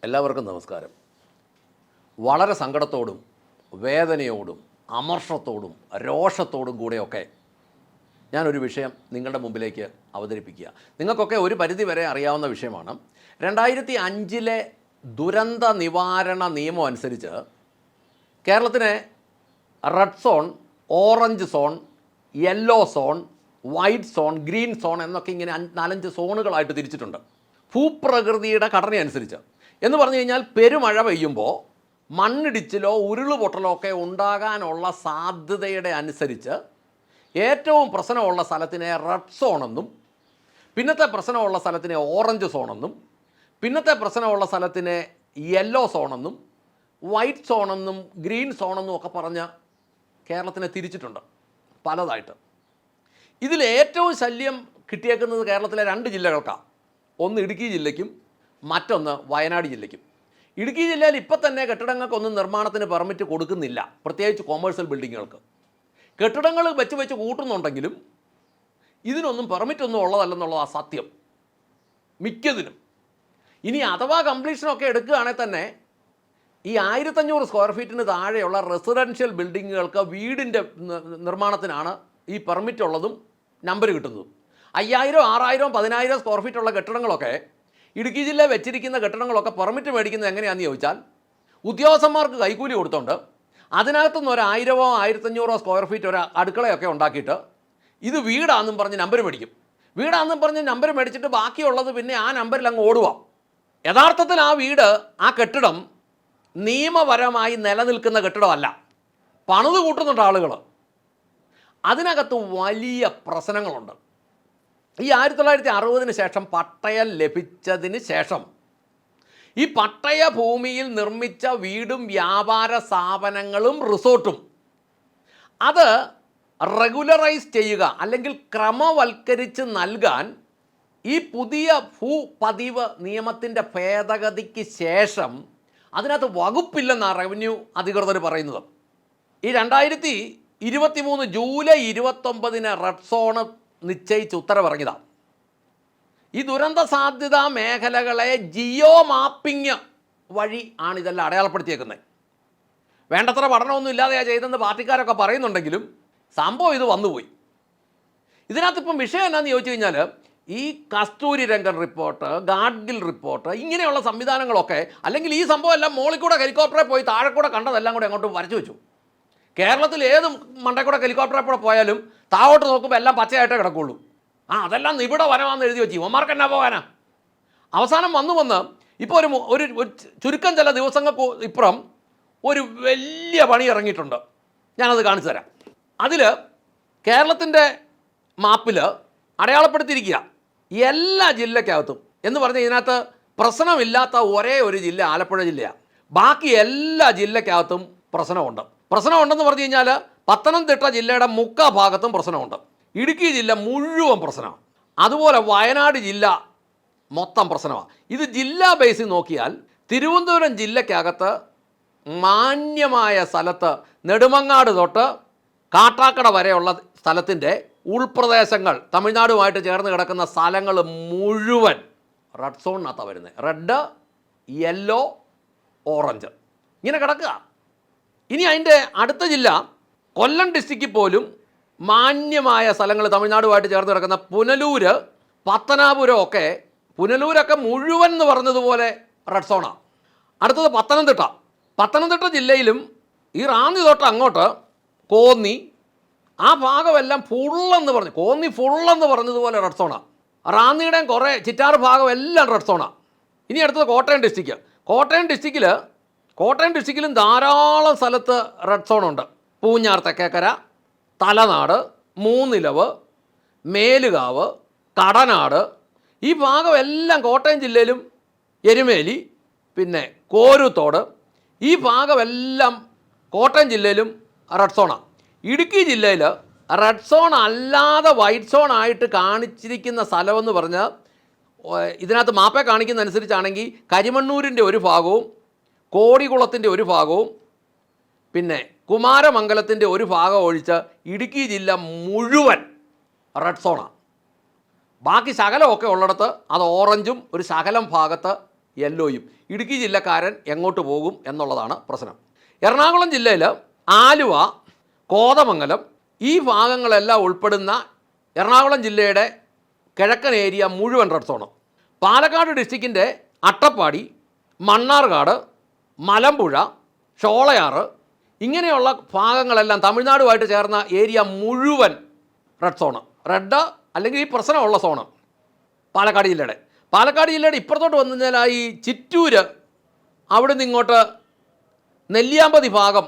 എല്ലാവർക്കും നമസ്കാരം. വളരെ സങ്കടത്തോടും വേദനയോടും അമർഷത്തോടും രോഷത്തോടും കൂടെയൊക്കെ ഞാനൊരു വിഷയം നിങ്ങളുടെ മുമ്പിലേക്ക് അവതരിപ്പിക്കുക. നിങ്ങൾക്കൊക്കെ ഒരു പരിധി വരെ അറിയാവുന്ന വിഷയമാണ്. 2005 ദുരന്ത നിവാരണ നിയമം അനുസരിച്ച് കേരളത്തിനെ red zone, orange zone, yellow zone, white zone, green zone എന്നൊക്കെ ഇങ്ങനെ 4-5 സോണുകളായിട്ട് തിരിച്ചിട്ടുണ്ട്. ഭൂപ്രകൃതിയുടെ ഘടനയനുസരിച്ച് എന്ന് പറഞ്ഞു കഴിഞ്ഞാൽ പെരുമഴ പെയ്യുമ്പോൾ മണ്ണിടിച്ചിലോ ഉരുളുപൊട്ടലോ ഒക്കെ ഉണ്ടാകാനുള്ള സാധ്യതയുടെ അനുസരിച്ച് ഏറ്റവും പ്രശ്നമുള്ള സ്ഥലത്തിനെ റെഡ് സോണെന്നും, പിന്നത്തെ പ്രശ്നമുള്ള സ്ഥലത്തിനെ ഓറഞ്ച് സോണെന്നും, പിന്നത്തെ പ്രശ്നമുള്ള സ്ഥലത്തിനെ യെല്ലോ സോണെന്നും, വൈറ്റ് സോണെന്നും ഗ്രീൻ സോണെന്നും ഒക്കെ പറഞ്ഞ് കേരളത്തിനെ തിരിച്ചിട്ടുണ്ട് പലതായിട്ട്. ഇതിൽ ഏറ്റവും ശല്യം കിട്ടിയേക്കുന്നത് കേരളത്തിലെ 2 ജില്ലകൾക്കാണ്. ഒന്ന് ഇടുക്കി ജില്ലയ്ക്കും മറ്റൊന്ന് വയനാട് ജില്ലയ്ക്കും. ഇടുക്കി ജില്ലയിൽ ഇപ്പം തന്നെ കെട്ടിടങ്ങൾക്കൊന്നും നിർമ്മാണത്തിന് പെർമിറ്റ് കൊടുക്കുന്നില്ല, പ്രത്യേകിച്ച് കൊമേഴ്സ്യൽ ബിൽഡിങ്ങുകൾക്ക്. കെട്ടിടങ്ങൾ വെച്ച് കൂട്ടുന്നുണ്ടെങ്കിലും ഇതിനൊന്നും പെർമിറ്റൊന്നും ഉള്ളതല്ലെന്നുള്ളതാണ് സത്യം മിക്കതിനും. ഇനി അഥവാ കംപ്ലീഷനൊക്കെ എടുക്കുകയാണെങ്കിൽ തന്നെ ഈ 1500 സ്ക്വയർ ഫീറ്റിന് താഴെയുള്ള റെസിഡൻഷ്യൽ ബിൽഡിങ്ങുകൾക്ക് വീടിൻ്റെ നിർമ്മാണത്തിനാണ് ഈ പെർമിറ്റ് ഉള്ളതും നമ്പർ കിട്ടുന്നതും. 5000, 6000, 10000 സ്ക്വയർ ഫീറ്റുള്ള കെട്ടിടങ്ങളൊക്കെ ഇടുക്കി ജില്ലയിൽ വെച്ചിരിക്കുന്ന കെട്ടിടങ്ങളൊക്കെ പെർമിറ്റ് മേടിക്കുന്നത് എങ്ങനെയാണെന്ന് ചോദിച്ചാൽ ഉദ്യോഗസ്ഥന്മാർക്ക് കൈക്കൂലി കൊടുത്തുകൊണ്ട് അതിനകത്തുനിന്ന് ഒരു 1000, 1500 സ്ക്വയർ ഫീറ്റ് ഒരു അടുക്കളയൊക്കെ ഉണ്ടാക്കിയിട്ട് ഇത് വീടാണെന്നും പറഞ്ഞ് നമ്പർ മേടിക്കും. വീടാണെന്നും പറഞ്ഞ് നമ്പർ മേടിച്ചിട്ട് ബാക്കിയുള്ളത് പിന്നെ ആ നമ്പറിൽ അങ്ങ് ഓടുക. യഥാർത്ഥത്തിൽ ആ വീട്, ആ കെട്ടിടം നിയമപരമായി നിലനിൽക്കുന്ന കെട്ടിടമല്ല, പണിത് കൂട്ടുന്നുണ്ട് ആളുകൾ. അതിനകത്ത് വലിയ പ്രശ്നങ്ങളുണ്ട്. ഈ 1960 ശേഷം പട്ടയം ലഭിച്ചതിന് ശേഷം ഈ പട്ടയ ഭൂമിയിൽ നിർമ്മിച്ച വീടും വ്യാപാര സ്ഥാപനങ്ങളും റിസോർട്ടും അത് റെഗുലറൈസ് ചെയ്യുക അല്ലെങ്കിൽ ക്രമവൽക്കരിച്ച് നൽകാൻ ഈ പുതിയ ഭൂപതിവ് നിയമത്തിൻ്റെ ഭേദഗതിക്ക് ശേഷം അതിനകത്ത് വകുപ്പില്ലെന്നാണ് റവന്യൂ അധികൃതർ പറയുന്നത്. ഈ 2023 ജൂലൈ 29 റെഡ് സോണ് നിശ്ചയിച്ച് ഉത്തരവിറങ്ങിയതാണ്. ഈ ദുരന്ത സാധ്യതാ മേഖലകളെ ജിയോ മാപ്പിംഗ് വഴി ആണ് ഇതെല്ലാം അടയാളപ്പെടുത്തിയേക്കുന്നത്. വേണ്ടത്ര പഠനമൊന്നും ഇല്ലാതെയാണ് ചെയ്തെന്ന് പാർട്ടിക്കാരൊക്കെ പറയുന്നുണ്ടെങ്കിലും സംഭവം ഇത് വന്നുപോയി. ഇതിനകത്തിപ്പം വിഷയം എന്നാന്ന് ചോദിച്ചു കഴിഞ്ഞാൽ ഈ കസ്തൂരി രംഗൻ റിപ്പോർട്ട്, ഗാഡ്ഗിൽ റിപ്പോർട്ട്, ഇങ്ങനെയുള്ള സംവിധാനങ്ങളൊക്കെ, അല്ലെങ്കിൽ ഈ സംഭവം എല്ലാം മോളിൽ കൂടെ ഹെലികോപ്റ്ററിൽ പോയി താഴെ കൂടെ കണ്ടതെല്ലാം കൂടെ അങ്ങോട്ട് വരച്ചു വെച്ചു. കേരളത്തിൽ ഏത് മണ്ടക്കൂടെ ഹെലികോപ്റ്ററിൽ കൂടെ പോയാലും താഴോട്ട് നോക്കുമ്പോൾ എല്ലാം പച്ചയായിട്ടേ കിടക്കുള്ളൂ. അതെല്ലാം നിബിഡ വനമാണെന്ന് എഴുതി വെച്ചു. ഇവന്മാർക്ക് എന്നാ പോകാനാ? അവസാനം വന്ന് ഇപ്പോൾ ഒരു ചുരുക്കം ചില ദിവസങ്ങൾക്ക് ഇപ്പുറം ഒരു വലിയ പണി ഇറങ്ങിയിട്ടുണ്ട്. ഞാനത് കാണിച്ചു തരാം. അതിൽ കേരളത്തിൻ്റെ മാപ്പിൽ അടയാളപ്പെടുത്തിയിരിക്കുക എല്ലാ ജില്ലക്കകത്തും എന്ന് പറഞ്ഞാൽ ഇതിനകത്ത് പ്രശ്നമില്ലാത്ത ഒരേ ഒരു ജില്ല ആലപ്പുഴ ജില്ലയാണ്. ബാക്കി എല്ലാ ജില്ലക്കകത്തും പ്രശ്നമുണ്ടെന്ന് പറഞ്ഞു കഴിഞ്ഞാൽ പത്തനംതിട്ട ജില്ലയുടെ മുക്കാ ഭാഗത്തും പ്രശ്നമുണ്ട്. ഇടുക്കി ജില്ല മുഴുവൻ പ്രശ്നമാണ്. അതുപോലെ വയനാട് ജില്ല മൊത്തം പ്രശ്നമാണ്. ഇത് ജില്ലാ ബേസിൽ നോക്കിയാൽ തിരുവനന്തപുരം ജില്ലക്കകത്ത് മാന്യമായ സ്ഥലത്ത് നെടുമങ്ങാട് തൊട്ട് കാട്ടാക്കട വരെയുള്ള സ്ഥലത്തിൻ്റെ ഉൾപ്രദേശങ്ങൾ, തമിഴ്നാടുമായിട്ട് ചേർന്ന് കിടക്കുന്ന സ്ഥലങ്ങൾ മുഴുവൻ റെഡ് സോണിനകത്താണ് വരുന്നത്. റെഡ്, യെല്ലോ, ഓറഞ്ച് ഇങ്ങനെ കിടക്കുക. ഇനി അതിൻ്റെ അടുത്ത ജില്ല കൊല്ലം ഡിസ്ട്രിക്റ്റിൽ പോലും മാന്യമായ സ്ഥലങ്ങൾ തമിഴ്നാടുമായിട്ട് ചേർന്ന് കിടക്കുന്ന പുനലൂര്, പത്തനാപുരം ഒക്കെ, പുനലൂരൊക്കെ മുഴുവൻ എന്ന് പറഞ്ഞതുപോലെ റെഡ് സോണാണ്. അടുത്തത് പത്തനംതിട്ട ജില്ലയിലും ഈ റാന്നി തൊട്ട് അങ്ങോട്ട് കോന്നി, ആ ഭാഗമെല്ലാം കോന്നി ഫുള്ളെന്ന് പറഞ്ഞതുപോലെ റെഡ് സോണാണ്. റാന്നിയുടെയും കുറേ ചിറ്റാറ് ഭാഗം എല്ലാം റെഡ് സോണാണ്. ഇനി അടുത്തത് കോട്ടയം ഡിസ്ട്രിക്റ്റിലും ധാരാളം സ്ഥലത്ത് റെഡ് സോണുണ്ട്. പൂഞ്ഞാർ, തെക്കേക്കര, തലനാട്, മൂന്നിലവ്, മേലുകാവ്, കടനാട്, ഈ ഭാഗം എല്ലാം കോട്ടയം ജില്ലയിലും, എരുമേലി, പിന്നെ കോരുത്തോട്, ഈ ഭാഗമെല്ലാം കോട്ടയം ജില്ലയിലും റെഡ് സോണാണ്. ഇടുക്കി ജില്ലയിൽ റെഡ് സോൺ അല്ലാതെ വൈറ്റ് സോൺ ആയിട്ട് കാണിച്ചിരിക്കുന്ന സ്ഥലമെന്ന് പറഞ്ഞാൽ ഇതിനകത്ത് മാപ്പേ കാണിക്കുന്ന അനുസരിച്ചാണെങ്കിൽ കരിമണ്ണൂരിൻ്റെ ഒരു ഭാഗവും കോടികുളത്തിൻ്റെ ഒരു ഭാഗവും പിന്നെ കുമാരമംഗലത്തിൻ്റെ ഒരു ഭാഗം ഒഴിച്ച് ഇടുക്കി ജില്ല മുഴുവൻ റെഡ് സോണാണ്. ബാക്കി ശകലമൊക്കെ ഉള്ളിടത്ത് അത് ഓറഞ്ചും ഒരു ശകലം ഭാഗത്ത് യെല്ലോയും. ഇടുക്കി ജില്ലക്കാരൻ എങ്ങോട്ട് പോകും എന്നുള്ളതാണ് പ്രശ്നം. എറണാകുളം ജില്ലയിൽ ആലുവ, കോതമംഗലം ഈ ഭാഗങ്ങളെല്ലാം ഉൾപ്പെടുന്ന എറണാകുളം ജില്ലയുടെ കിഴക്കൻ ഏരിയ മുഴുവൻ റെഡ് സോണ്. പാലക്കാട് ഡിസ്ട്രിക്റ്റിൻ്റെ അട്ടപ്പാടി, മണ്ണാർക്കാട്, മലമ്പുഴ, ഷോളയാറ് ഇങ്ങനെയുള്ള ഭാഗങ്ങളെല്ലാം തമിഴ്നാടുമായിട്ട് ചേർന്ന ഏരിയ മുഴുവൻ റെഡ് സോണ്. റെഡ് അല്ലെങ്കിൽ ഈ പ്രശ്നമുള്ള സോണ് പാലക്കാട് ജില്ലയുടെ ഇപ്പുറത്തോട്ട് വന്നു കഴിഞ്ഞാൽ ഈ ചിറ്റൂര്, അവിടെ നിന്ന് ഇങ്ങോട്ട് നെല്ലിയാമ്പതി ഭാഗം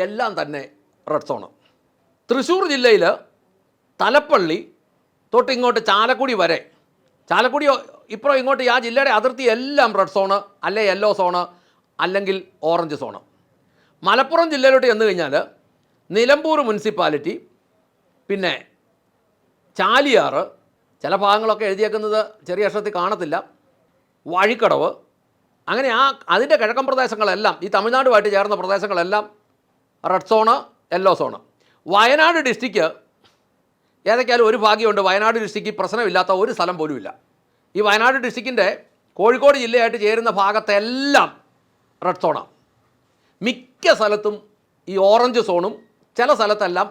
എല്ലാം തന്നെ റെഡ് സോണ്. തൃശ്ശൂർ ജില്ലയിൽ തലപ്പള്ളി തൊട്ട് ഇങ്ങോട്ട് ചാലക്കുടി വരെ, ചാലക്കുടി ഇപ്പുറം ഇങ്ങോട്ട് ആ ജില്ലയുടെ അതിർത്തി എല്ലാം റെഡ് സോണ്, അല്ലെ യെല്ലോ സോണ്, അല്ലെങ്കിൽ ഓറഞ്ച് സോണ്. മലപ്പുറം ജില്ലയിലോട്ട് ചെന്ന് കഴിഞ്ഞാൽ നിലമ്പൂർ മുനിസിപ്പാലിറ്റി, പിന്നെ ചാലിയാറ്, ചില ഭാഗങ്ങളൊക്കെ എഴുതിയേക്കുന്നത് ചെറിയ അക്ഷരത്തിൽ കാണത്തില്ല, വഴിക്കടവ്, അങ്ങനെ അതിൻ്റെ കിഴക്കൻ പ്രദേശങ്ങളെല്ലാം ഈ തമിഴ്നാടുമായിട്ട് ചേർന്ന പ്രദേശങ്ങളെല്ലാം red zone, yellow zone. Wayanad district ഏതൊക്കെയാലും ഒരു ഭാഗ്യമുണ്ട്, വയനാട് ഡിസ്ട്രിക്റ്റ് പ്രശ്നമില്ലാത്ത ഒരു സ്ഥലം പോലുമില്ല. ഈ വയനാട് ഡിസ്ട്രിക്റ്റിൻ്റെ കോഴിക്കോട് ജില്ലയായിട്ട് ചേരുന്ന ഭാഗത്തെല്ലാം റെഡ് സോണാണ്. മിക്ക സ്ഥലത്തും ഈ ഓറഞ്ച് സോണും ചില സ്ഥലത്തെല്ലാം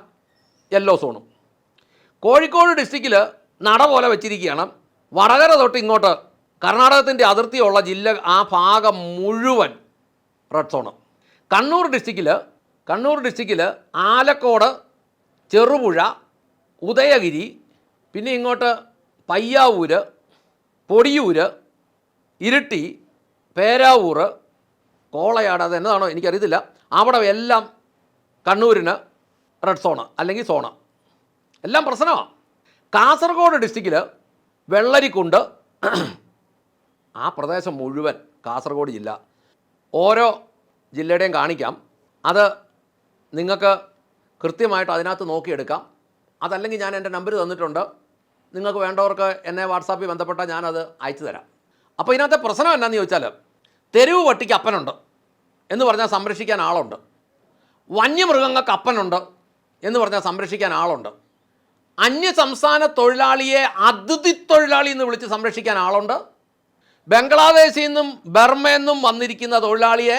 യെല്ലോ സോണും. കോഴിക്കോട് ഡിസ്ട്രിക്റ്റിൽ നട പോലെ വെച്ചിരിക്കുകയാണ്. വടകര തൊട്ട് ഇങ്ങോട്ട് കർണാടകത്തിൻ്റെ അതിർത്തിയുള്ള ജില്ല ആ ഭാഗം മുഴുവൻ റെഡ് സോണ്. കണ്ണൂർ ഡിസ്ട്രിക്റ്റിൽ ആലക്കോട്, ചെറുപുഴ, ഉദയഗിരി, പിന്നെ ഇങ്ങോട്ട് പയ്യാവൂര്, പൊടിയൂര്, ഇരിട്ടി, പേരാവൂർ, കോളയാട്, അത് എന്നതാണോ എനിക്കറിയത്തില്ല, അവിടെ എല്ലാം കണ്ണൂരിന് റെഡ് സോണ് അല്ലെങ്കിൽ സോണ്. എല്ലാം പ്രശ്നമാണ്. കാസർഗോഡ് ഡിസ്ട്രിക്റ്റിൽ വെള്ളരിക്കുണ്ട്, ആ പ്രദേശം മുഴുവൻ കാസർഗോഡ് ജില്ല. ഓരോ ജില്ലയുടെയും കാണിക്കാം, അത് നിങ്ങൾക്ക് കൃത്യമായിട്ട് അതിനകത്ത് നോക്കിയെടുക്കാം. അതല്ലെങ്കിൽ ഞാൻ എൻ്റെ നമ്പർ തന്നിട്ടുണ്ട്, നിങ്ങൾക്ക് വേണ്ടവർക്ക് എന്നെ വാട്സാപ്പിൽ ബന്ധപ്പെട്ടാൽ ഞാനത് അയച്ചു തരാം. അപ്പോൾ ഇതിനകത്തെ പ്രശ്നം എന്നാന്ന് ചോദിച്ചാൽ, തെരുവ് പട്ടിക്ക് അപ്പനുണ്ട് എന്ന് പറഞ്ഞാൽ സംരക്ഷിക്കാൻ ആളുണ്ട്, വന്യമൃഗങ്ങൾക്ക് അപ്പനുണ്ട് എന്ന് പറഞ്ഞാൽ സംരക്ഷിക്കാൻ ആളുണ്ട്, അന്യസംസ്ഥാന തൊഴിലാളിയെ അതിഥി തൊഴിലാളി എന്ന് വിളിച്ച് സംരക്ഷിക്കാൻ ആളുണ്ട്, ബംഗ്ലാദേശിൽ നിന്നും ബർമയിൽ നിന്നും വന്നിരിക്കുന്ന തൊഴിലാളിയെ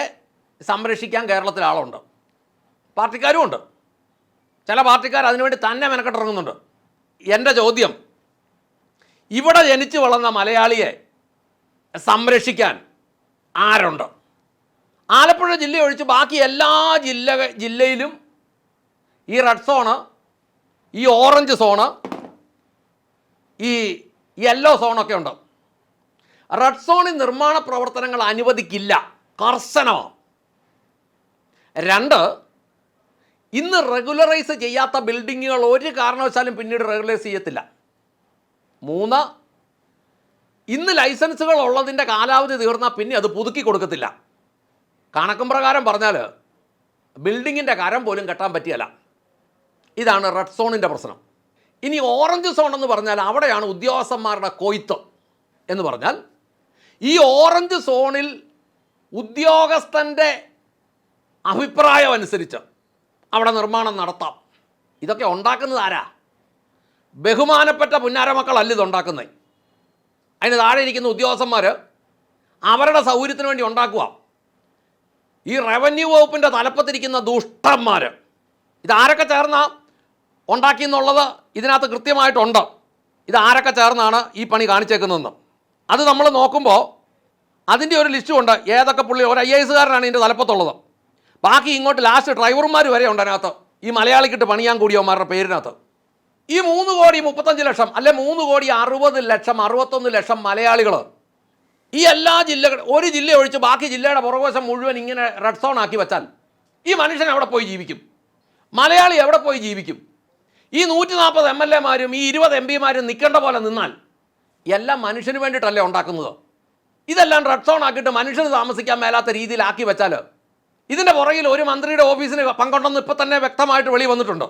സംരക്ഷിക്കാൻ കേരളത്തിൽ ആളുണ്ട്, പാർട്ടിക്കാരുമുണ്ട്. ചില പാർട്ടിക്കാർ അതിനുവേണ്ടി തന്നെ മെനക്കെട്ടിറങ്ങുന്നുണ്ട്. എൻ്റെ ചോദ്യം, ഇവിടെ ജനിച്ചു വളർന്ന മലയാളിയെ സംരക്ഷിക്കാൻ ആരുണ്ട്? ആലപ്പുഴ ജില്ല ഒഴിച്ച് ബാക്കി എല്ലാ ജില്ലയിലും ഈ റെഡ് സോണ്, ഈ ഓറഞ്ച് സോണ്, ഈ യെല്ലോ സോണൊക്കെ ഉണ്ട്. റെഡ് സോണിൽ നിർമ്മാണ പ്രവർത്തനങ്ങൾ അനുവദിക്കില്ല, കർശനമാണ്. 2, ഇന്ന് റെഗുലറൈസ് ചെയ്യാത്ത ബിൽഡിങ്ങുകൾ ഒരു കാരണവശാലും പിന്നീട് റെഗുലറൈസ് ചെയ്യത്തില്ല. 3, ഇന്ന് ലൈസൻസുകൾ ഉള്ളതിൻ്റെ കാലാവധി തീർന്നാൽ പിന്നെ അത് പുതുക്കി കൊടുക്കത്തില്ല. കണക്കും പ്രകാരം പറഞ്ഞാൽ ബിൽഡിങ്ങിൻ്റെ കരം പോലും കെട്ടാൻ പറ്റിയല്ല. ഇതാണ് റെഡ് സോണിൻ്റെ പ്രശ്നം. ഇനി ഓറഞ്ച് സോൺ എന്ന് പറഞ്ഞാൽ അവിടെയാണ് ഉദ്യോഗസ്ഥന്മാരുടെ കൊയ്ത്ത് എന്ന് പറഞ്ഞാൽ, ഈ ഓറഞ്ച് സോണിൽ ഉദ്യോഗസ്ഥൻ്റെ അഭിപ്രായം അനുസരിച്ച് അവിടെ നിർമ്മാണം നടത്താം. ഇതൊക്കെ ഉണ്ടാക്കുന്നത് ആരാ? ബഹുമാനപ്പെട്ട പുന്നാരമക്കളല്ല ഇതുണ്ടാക്കുന്നത്. അതിന് താഴെ ഇരിക്കുന്ന ഉദ്യോഗസ്ഥന്മാർ അവരുടെ സൗകര്യത്തിന് വേണ്ടി ഉണ്ടാക്കുക. ഈ റവന്യൂ വകുപ്പിൻ്റെ തലപ്പത്തിരിക്കുന്ന ദുഷ്ടന്മാർ ഇതാരൊക്കെ ചേർന്ന ഉണ്ടാക്കിയെന്നുള്ളത് ഇതിനകത്ത് കൃത്യമായിട്ടുണ്ട്. ഇതാരൊക്കെ ചേർന്നാണ് ഈ പണി കാണിച്ചേക്കുന്നതെന്ന് അത് നമ്മൾ നോക്കുമ്പോൾ അതിൻ്റെ ഒരു ലിസ്റ്റുമുണ്ട്. ഏതൊക്കെ പുള്ളി, ഒരു IAS കാരനാണ് ഇതിൻ്റെ തലപ്പത്തുള്ളത്. ബാക്കി ഇങ്ങോട്ട് ലാസ്റ്റ് ഡ്രൈവർമാർ വരെ ഉണ്ട് അതിനകത്ത്, ഈ മലയാളിക്കിട്ട് പണിയാൻ കൂടിയവന്മാരുടെ പേരിനകത്ത്. ഈ 3,35,00,000 അല്ലെ 3,60,00,000 61,00,000 മലയാളികൾ ഈ എല്ലാ ജില്ലകളും, ഒരു ജില്ല ഒഴിച്ച് ബാക്കി ജില്ലയുടെ പുറകുവശം മുഴുവൻ ഇങ്ങനെ റെഡ് സോൺ ആക്കി വെച്ചാൽ ഈ മനുഷ്യൻ എവിടെ പോയി ജീവിക്കും? മലയാളി എവിടെ പോയി ജീവിക്കും? ഈ 140 MLA-മാരും ഈ 20 MP-മാരും നിൽക്കേണ്ട പോലെ നിന്നാൽ എല്ലാം മനുഷ്യന് വേണ്ടിയിട്ടല്ലേ ഉണ്ടാക്കുന്നത്. ഇതെല്ലാം റെഡ് സോൺ ആക്കിയിട്ട് മനുഷ്യന് താമസിക്കാൻ മേലാത്ത രീതിയിലാക്കി വെച്ചാൽ ഇതിൻ്റെ പുറകിൽ ഒരു മന്ത്രിയുടെ ഓഫീസിന് പങ്കുണ്ടെന്ന് ഇപ്പോൾ തന്നെ വ്യക്തമായിട്ട് വെളി വന്നിട്ടുണ്ട്.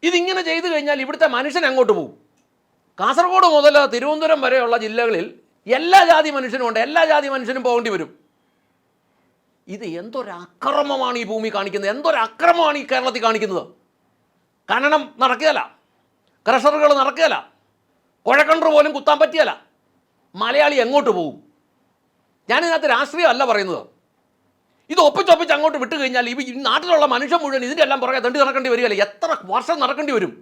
ഇതിങ്ങനെ ചെയ്തു കഴിഞ്ഞാൽ ഇവിടുത്തെ മനുഷ്യൻ എങ്ങോട്ട് പോകും? കാസർഗോഡ് മുതൽ തിരുവനന്തപുരം വരെയുള്ള ജില്ലകളിൽ എല്ലാ ജാതി മനുഷ്യനും ഉണ്ട്, എല്ലാ ജാതി മനുഷ്യനും പോകേണ്ടി വരും. ഇത് എന്തൊരു അക്രമമാണ് ഈ ഭൂമി കാണിക്കുന്നത്, എന്തൊരു അക്രമമാണ് ഈ കേരളത്തിൽ കാണിക്കുന്നത്. ഖനനം നടക്കുകയല്ല, ക്രഷറുകൾ നടക്കുകയല്ല, കുഴക്കണ്ടർ പോലും കുത്താൻ പറ്റിയല്ല. മലയാളി എങ്ങോട്ട് പോകും? ഞാനിതിനകത്ത് രാഷ്ട്രീയമല്ല പറയുന്നത്. ഇത് ഒപ്പിച്ചൊപ്പിച്ച് അങ്ങോട്ട് വിട്ട് കഴിഞ്ഞാൽ ഈ നാട്ടിലുള്ള മനുഷ്യൻ മുഴുവൻ ഇതിൻ്റെ എല്ലാം പുറകെ തണ്ടി നടക്കേണ്ടി വരികയല്ലേ? എത്ര വർഷം നടക്കേണ്ടി വരും?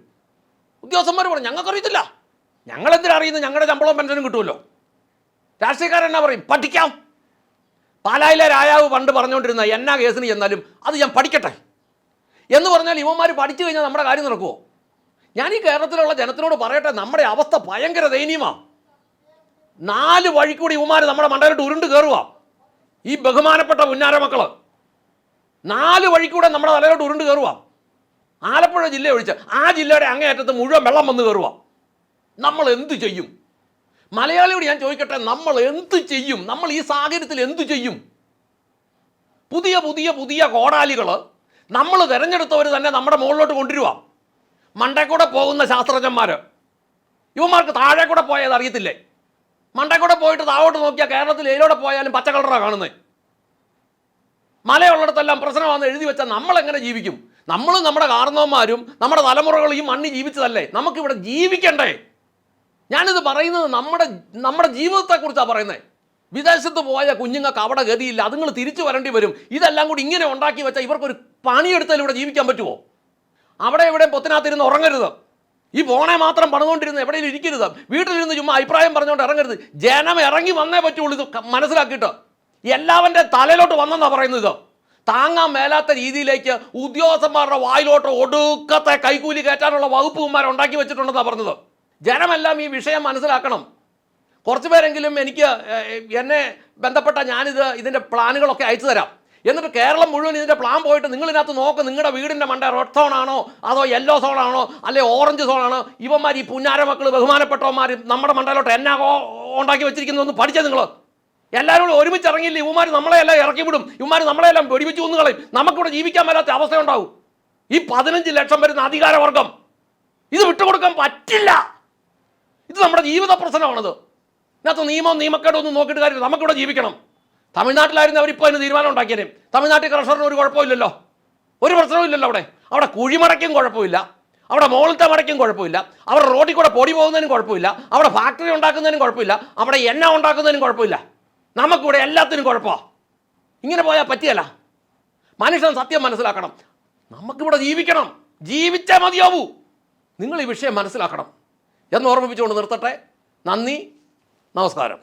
ഉദ്യോഗസ്ഥന്മാർ പറഞ്ഞു ഞങ്ങൾക്കറിയത്തില്ല. ഞങ്ങളെന്തിനറിയുന്നത്? ഞങ്ങളുടെ ശമ്പളവും പെൻഷനും കിട്ടുമല്ലോ. രാഷ്ട്രീയക്കാരൻ എന്നാ പറയും? പഠിക്കാം. പാലായിലെ രാജാവ് പണ്ട് പറഞ്ഞുകൊണ്ടിരുന്ന എന്നാ കേസിന് ചെന്നാലും അത് ഞാൻ പഠിക്കട്ടെ എന്ന് പറഞ്ഞാൽ ഇവന്മാർ പഠിച്ചു കഴിഞ്ഞാൽ നമ്മുടെ കാര്യം നടക്കുമോ? ഞാൻ ഈ കേരളത്തിലുള്ള ജനത്തിനോട് പറയട്ടെ, നമ്മുടെ അവസ്ഥ ഭയങ്കര ദയനീയമാണ്. 4 വഴിക്കൂടി ഇവന്മാർ നമ്മുടെ മണ്ടയിലോട്ട് ഉരുണ്ട് കയറുക. ഈ ബഹുമാനപ്പെട്ട പുന്നാര മക്കൾ 4 വഴിക്കൂടെ നമ്മുടെ തലയിലോട്ട് ഉരുണ്ട് കയറുക. ആലപ്പുഴ ജില്ല ഒഴിച്ച് ആ ജില്ലയുടെ അങ്ങേയറ്റത്ത് മുഴുവൻ വെള്ളം വന്ന് കയറുക. നമ്മൾ എന്ത് ചെയ്യും? മലയാളിയോട് ഞാൻ ചോദിക്കട്ടെ, നമ്മൾ എന്ത് ചെയ്യും? നമ്മൾ ഈ സാഹചര്യത്തിൽ എന്ത് ചെയ്യും? പുതിയ പുതിയ പുതിയ കോടാലികൾ നമ്മൾ തിരഞ്ഞെടുത്തവർ തന്നെ നമ്മുടെ മുകളിലോട്ട് കൊണ്ടുവരുക. മണ്ടേ കൂടെ പോകുന്ന ശാസ്ത്രജ്ഞന്മാർ, ഇവന്മാർക്ക് താഴെ കൂടെ പോയത് അറിയത്തില്ലേ? മണ്ടേ കൂടെ പോയിട്ട് താഴോട്ട് നോക്കിയാൽ കേരളത്തിൽ ഏതിലൂടെ പോയാലും പച്ച കളറാണ് കാണുന്നത്. മലയുള്ളിടത്തെല്ലാം പ്രശ്നമാണെന്ന് എഴുതി വെച്ചാൽ നമ്മളെങ്ങനെ ജീവിക്കും? നമ്മളും നമ്മുടെ കാരണവന്മാരും നമ്മുടെ തലമുറകൾ ഈ മണ്ണിൽ ജീവിച്ചതല്ലേ? നമുക്കിവിടെ ജീവിക്കണ്ടേ? ഞാനിത് പറയുന്നത് നമ്മുടെ ജീവിതത്തെക്കുറിച്ചാണ് പറയുന്നത്. വിദേശത്ത് പോയ കുഞ്ഞുങ്ങൾക്ക് അവിടെ ഗതിയില്ല, അതുങ്ങൾ തിരിച്ചു വരേണ്ടി വരും. ഇതെല്ലാം കൂടി ഇങ്ങനെ ഉണ്ടാക്കി വെച്ചാൽ ഇവർക്കൊരു പണിയെടുത്താൽ ഇവിടെ ജീവിക്കാൻ പറ്റുമോ? അവിടെ എവിടെയും പൊത്തിനകത്തിരുന്ന് ഉറങ്ങരുത്. ഈ ഫോണെ മാത്രം പണിതുകൊണ്ടിരുന്ന് എവിടെയും ഇരിക്കരുത്. വീട്ടിലിരുന്ന് ചുമ്മാ അഭിപ്രായം പറഞ്ഞുകൊണ്ട് ഇറങ്ങരുത്. ജനം ഇറങ്ങി വന്നേ പറ്റുള്ളൂ. ഇത് മനസ്സിലാക്കിയിട്ട് എല്ലാവൻ്റെ തലയിലോട്ട് വന്നെന്നാണ് പറയുന്നത്. ഇത് താങ്ങാൻ മേലാത്ത രീതിയിലേക്ക് ഉദ്യോഗസ്ഥന്മാരുടെ വായിലോട്ട് ഒടുക്കത്തെ കൈക്കൂലി കയറ്റാനുള്ള വകുപ്പുമാർ ഉണ്ടാക്കി വെച്ചിട്ടുണ്ടെന്നാണ് പറഞ്ഞത്. ജനമെല്ലാം ഈ വിഷയം മനസ്സിലാക്കണം. കുറച്ച് പേരെങ്കിലും എന്നെ ബന്ധപ്പെട്ട ഇതിൻ്റെ പ്ലാനുകളൊക്കെ അയച്ചു തരാം. എന്നിട്ട് കേരളം മുഴുവൻ ഇതിൻ്റെ പ്ലാൻ പോയിട്ട് നിങ്ങളിതിനകത്ത് നോക്ക്. നിങ്ങളുടെ വീടിൻ്റെ മണ്ട റെഡ് സോണാണോ അതോ യെല്ലോ സോണാണോ അല്ലെ ഓറഞ്ച് സോണാണോ? ഇവന്മാർ ഈ പുന്നാര മക്കൾ ബഹുമാനപ്പെട്ടവന്മാർ നമ്മുടെ മണ്ടയിലോട്ട് എന്നാ ഉണ്ടാക്കി വെച്ചിരിക്കുന്നതെന്ന് പഠിച്ചത് നിങ്ങൾ എല്ലാവരും കൂടി ഒരുമിച്ച് ഇറങ്ങിയില്ല. ഇവന്മാർ നമ്മളെല്ലാം ഇറക്കി വിടും. ഇവന്മാർ നമ്മളെല്ലാം വെടിവെച്ച് കൊന്നു കളയും. നമുക്കിവിടെ ജീവിക്കാൻ മേലാത്ത അവസ്ഥയുണ്ടാവും. ഈ 15 ലക്ഷം വരുന്ന അധികാരവർഗം ഇത് വിട്ടുകൊടുക്കാൻ പറ്റില്ല. ഇത് നമ്മുടെ ജീവിത പ്രശ്നമാണത്. ഇതിനകത്ത് നിയമക്കേടൊന്നും നോക്കിയിട്ട് കാര്യമില്ല. നമുക്കിവിടെ ജീവിക്കണം. തമിഴ്നാട്ടിലായിരുന്നു അവരിപ്പോൾ അതിന് തീരുമാനം ഉണ്ടാക്കിയേനെ. തമിഴ്നാട്ടിൽ കർഷകർക്ക് ഒരു കുഴപ്പമില്ലല്ലോ, ഒരു പ്രശ്നവും ഇല്ലല്ലോ. അവിടെ കുഴിമടയ്ക്കും കുഴപ്പമില്ല, അവിടെ മുകളിലത്തെ മടയ്ക്കും കുഴപ്പമില്ല, അവിടെ റോഡിൽ കൂടെ പൊടി പോകുന്നതിനും കുഴപ്പമില്ല, അവിടെ ഫാക്ടറി ഉണ്ടാക്കുന്നതിനും കുഴപ്പമില്ല, അവിടെ എണ്ണ ഉണ്ടാക്കുന്നതിനും കുഴപ്പമില്ല. നമുക്കിവിടെ എല്ലാത്തിനും കുഴപ്പമാണ്. ഇങ്ങനെ പോയാൽ പറ്റിയല്ല. മനുഷ്യൻ സത്യം മനസ്സിലാക്കണം. നമുക്കിവിടെ ജീവിക്കണം, ജീവിച്ചേ മതിയാവൂ. നിങ്ങൾ ഈ വിഷയം മനസ്സിലാക്കണം എന്ന് ഓർമ്മിപ്പിച്ചുകൊണ്ട് നിർത്തട്ടെ. നന്ദി, നമസ്കാരം.